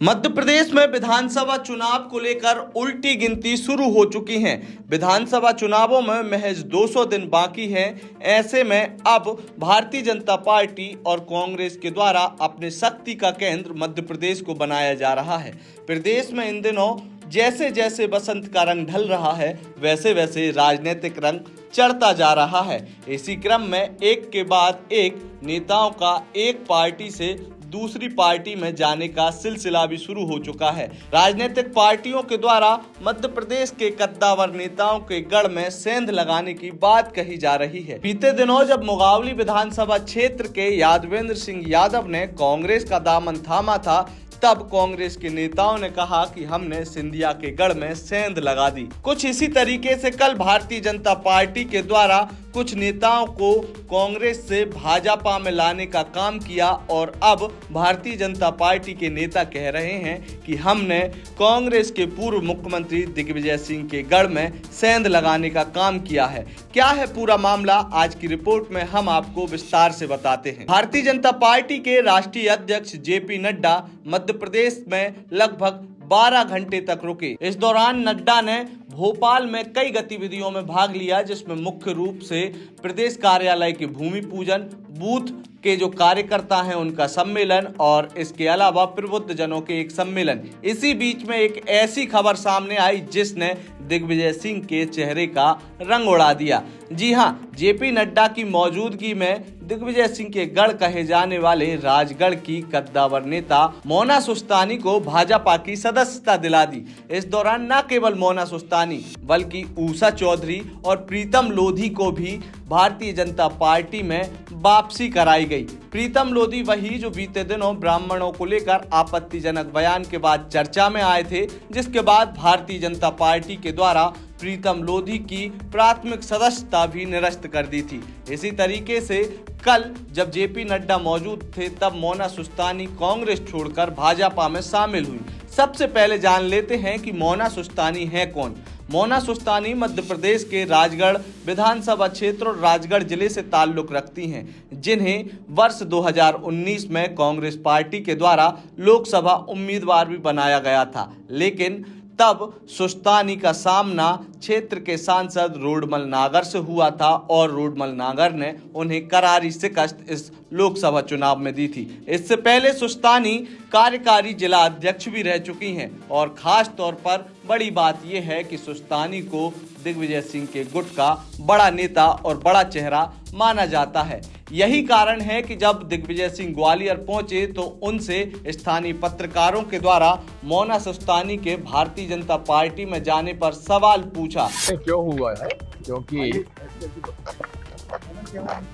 मध्य प्रदेश में विधानसभा चुनाव को लेकर उल्टी गिनती शुरू हो चुकी है। विधानसभा चुनावों में महज 200 दिन बाकी हैं। ऐसे में अब भारतीय जनता पार्टी और कांग्रेस के द्वारा अपने शक्ति का केंद्र मध्य प्रदेश को बनाया जा रहा है। प्रदेश में इन दिनों जैसे जैसे बसंत का रंग ढल रहा है, वैसे वैसे राजनीतिक रंग चढ़ता जा रहा है। इसी क्रम में एक के बाद एक नेताओं का एक पार्टी से दूसरी पार्टी में जाने का सिलसिला भी शुरू हो चुका है। राजनीतिक पार्टियों के द्वारा मध्य प्रदेश के कद्दावर नेताओं के गढ़ में सेंध लगाने की बात कही जा रही है। बीते दिनों जब मुगावली विधानसभा क्षेत्र के यादवेंद्र सिंह यादव ने कांग्रेस का दामन थामा था, तब कांग्रेस के नेताओं ने कहा कि हमने सिंधिया के गढ़ में सेंध लगा दी। कुछ इसी तरीके से कल भारतीय जनता पार्टी के द्वारा कुछ नेताओं को कांग्रेस से भाजपा में लाने का काम किया और अब भारतीय जनता पार्टी के नेता कह रहे हैं कि हमने कांग्रेस के पूर्व मुख्यमंत्री दिग्विजय सिंह के गढ़ में सेंध लगाने का काम किया है। क्या है पूरा मामला, आज की रिपोर्ट में हम आपको विस्तार से बताते हैं। भारतीय जनता पार्टी के राष्ट्रीय अध्यक्ष जेपी नड्डा मध्य प्रदेश में लगभग 12 घंटे तक रुके। इस दौरान नड्डा ने भोपाल में कई गतिविधियों में भाग लिया, जिसमें मुख्य रूप से प्रदेश कार्यालय के भूमि पूजन, बूथ के जो कार्यकर्ता हैं उनका सम्मेलन और इसके अलावा प्रबुद्ध जनों के एक सम्मेलन। इसी बीच में एक ऐसी खबर सामने आई जिसने दिग्विजय सिंह के चेहरे का रंग उड़ा दिया। जी हां, जेपी नड्डा की मौजूदगी में दिग्विजय सिंह के गढ़ कहे जाने वाले राजगढ़ की कद्दावर नेता मोना सुस्तानी को भाजपा की सदस्यता दिला दी। इस दौरान न केवल मोना सुस्तानी बल्कि ऊषा चौधरी और प्रीतम लोधी को भी भारतीय जनता पार्टी में वापसी कराई गई। प्रीतम लोधी वही जो बीते दिनों ब्राह्मणों को लेकर आपत्तिजनक बयान के बाद चर्चा में आए थे, जिसके बाद भारतीय जनता पार्टी के द्वारा प्रीतम लोधी की प्राथमिक सदस्यता भी निरस्त कर दी थी। इसी तरीके से कल जब जेपी नड्डा मौजूद थे, तब मोना सुस्तानी कांग्रेस छोड़कर भाजपा में शामिल हुई। सबसे पहले जान लेते हैं कि मोना सुस्तानी है कौन। मोना सुस्तानी मध्य प्रदेश के राजगढ़ विधानसभा क्षेत्र और राजगढ़ जिले से ताल्लुक रखती हैं, जिन्हें वर्ष 2019 में कांग्रेस पार्टी के द्वारा लोकसभा उम्मीदवार भी बनाया गया था। लेकिन तब सुस्तानी का सामना क्षेत्र के सांसद रोडमल नागर से हुआ था और रोडमल नागर ने उन्हें करारी शिकस्त इस लोकसभा चुनाव में दी थी। इससे पहले सुस्तानी कार्यकारी जिला अध्यक्ष भी रह चुकी हैं और खास तौर पर बड़ी बात यह है कि सुस्तानी को दिग्विजय सिंह के गुट का बड़ा नेता और बड़ा चेहरा माना जाता है। यही कारण है कि जब दिग्विजय सिंह ग्वालियर पहुंचे तो उनसे स्थानीय पत्रकारों के द्वारा मोना सुस्तानी के भारतीय जनता पार्टी में जाने पर सवाल पूछा। क्यों हुआ है? क्योंकि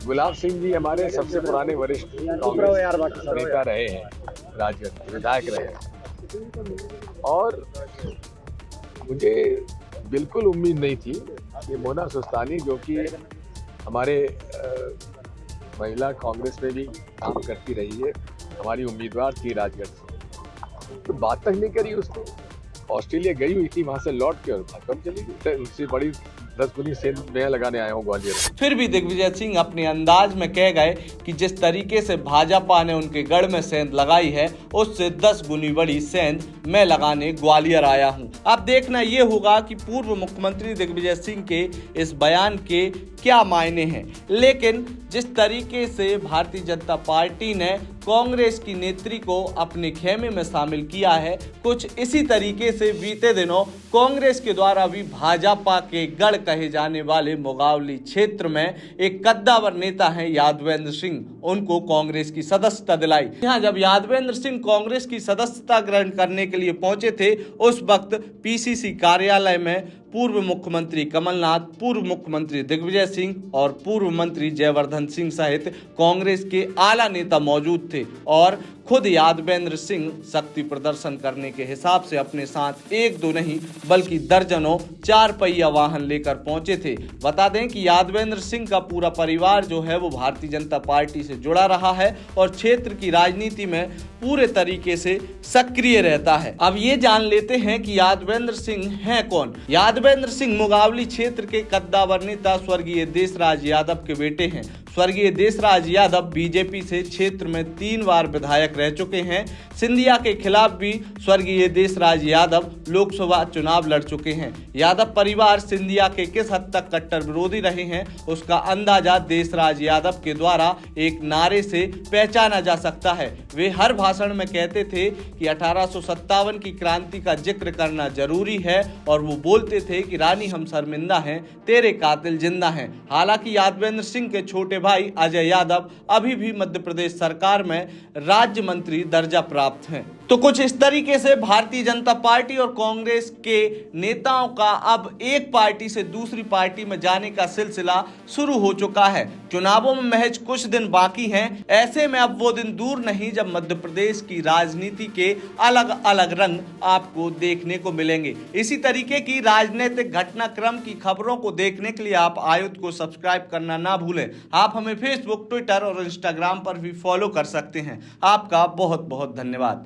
गुलाब सिंह जी हमारे सबसे पुराने वरिष्ठ कांग्रेस नेता रहे हैं, राजगढ़ विधायक रहे हैं और मुझे बिल्कुल उम्मीद नहीं थी कि मोना सुस्तानी जो कि हमारे महिला कांग्रेस में भी काम करती रही है, हमारी उम्मीदवार थी राजगढ़ से, तो बात तक नहीं करी। उसने ऑस्ट्रेलिया गई हुई थी, वहां से लौट के और भाजपा में चली गई। उससे बड़ी 10 गुनी सेंध मैं लगाने आया हूँ ग्वालियर। फिर भी दिग्विजय सिंह अपने अंदाज में कह गए कि जिस तरीके से भाजपा ने उनके गढ़ में सेंध लगाई है, उससे 10 गुनी बड़ी सेंध मैं लगाने ग्वालियर आया हूँ। अब देखना ये होगा कि पूर्व मुख्यमंत्री दिग्विजय सिंह के इस बयान के क्या मायने हैं। लेकिन जिस तरीके से भारतीय जनता पार्टी ने कांग्रेस की नेत्री को अपने खेमे में शामिल किया है, कुछ इसी तरीके से बीते दिनों कांग्रेस के द्वारा भी भाजपा के गढ़ कहे जाने वाले मुगावली क्षेत्र में एक कद्दावर नेता हैं यादवेंद्र सिंह, उनको कांग्रेस की सदस्यता दिलाई। यहाँ जब यादवेंद्र सिंह कांग्रेस की सदस्यता ग्रहण करने के लिए पहुंचे थे, उस वक्त पीसीसी कार्यालय में पूर्व मुख्यमंत्री कमलनाथ, पूर्व मुख्यमंत्री दिग्विजय सिंह और पूर्व मंत्री जयवर्धन सिंह सहित कांग्रेस के आला नेता मौजूद थे और खुद यादवेंद्र सिंह शक्ति प्रदर्शन करने के हिसाब से अपने साथ एक दो नहीं बल्कि दर्जनों 4 पहिया वाहन लेकर पहुंचे थे। बता दें कि यादवेंद्र सिंह का पूरा परिवार जो है वो भारतीय जनता पार्टी से जुड़ा रहा है और क्षेत्र की राजनीति में पूरे तरीके से सक्रिय रहता है। अब ये जान लेते हैं कि यादवेंद्र सिंह हैं कौन। यादवेंद्र सिंह मुगावली क्षेत्र के कद्दावर नेता स्वर्गीय देशराज यादव के बेटे हैं। स्वर्गीय देशराज यादव बीजेपी से क्षेत्र में 3 बार विधायक रह चुके हैं। सिंधिया के खिलाफ भी स्वर्गीय देशराज यादव लोकसभा चुनाव लड़ चुके हैं। यादव परिवार सिंधिया के किस हद तक कट्टर विरोधी रहे हैं, उसका अंदाजा देशराज यादव के द्वारा एक नारे से पहचाना जा सकता है। वे हर भाषण में कहते थे कि 1857 की क्रांति का जिक्र करना जरूरी है और वो बोलते थे कि रानी हम शर्मिंदा हैं, तेरे कातिल जिंदा हैं। हालांकि यादवेंद्र सिंह के छोटे भाई अजय यादव अभी भी मध्य प्रदेश सरकार में राज्य मंत्री दर्जा प्राप्त हैं। तो कुछ इस तरीके से भारतीय जनता पार्टी और कांग्रेस के नेताओं का अब एक पार्टी से दूसरी पार्टी में जाने का सिलसिला शुरू हो चुका है। चुनावों में महज कुछ दिन बाकी हैं। ऐसे में अब वो दिन दूर नहीं जब मध्य प्रदेश की राजनीति के अलग अलग रंग आपको देखने को मिलेंगे। इसी तरीके की राजनीतिक घटनाक्रम की खबरों को देखने के लिए आप आयुध को सब्सक्राइब करना ना भूलें। आप हमें फेसबुक, ट्विटर और इंस्टाग्राम पर भी फॉलो कर सकते हैं। आपका बहुत बहुत धन्यवाद।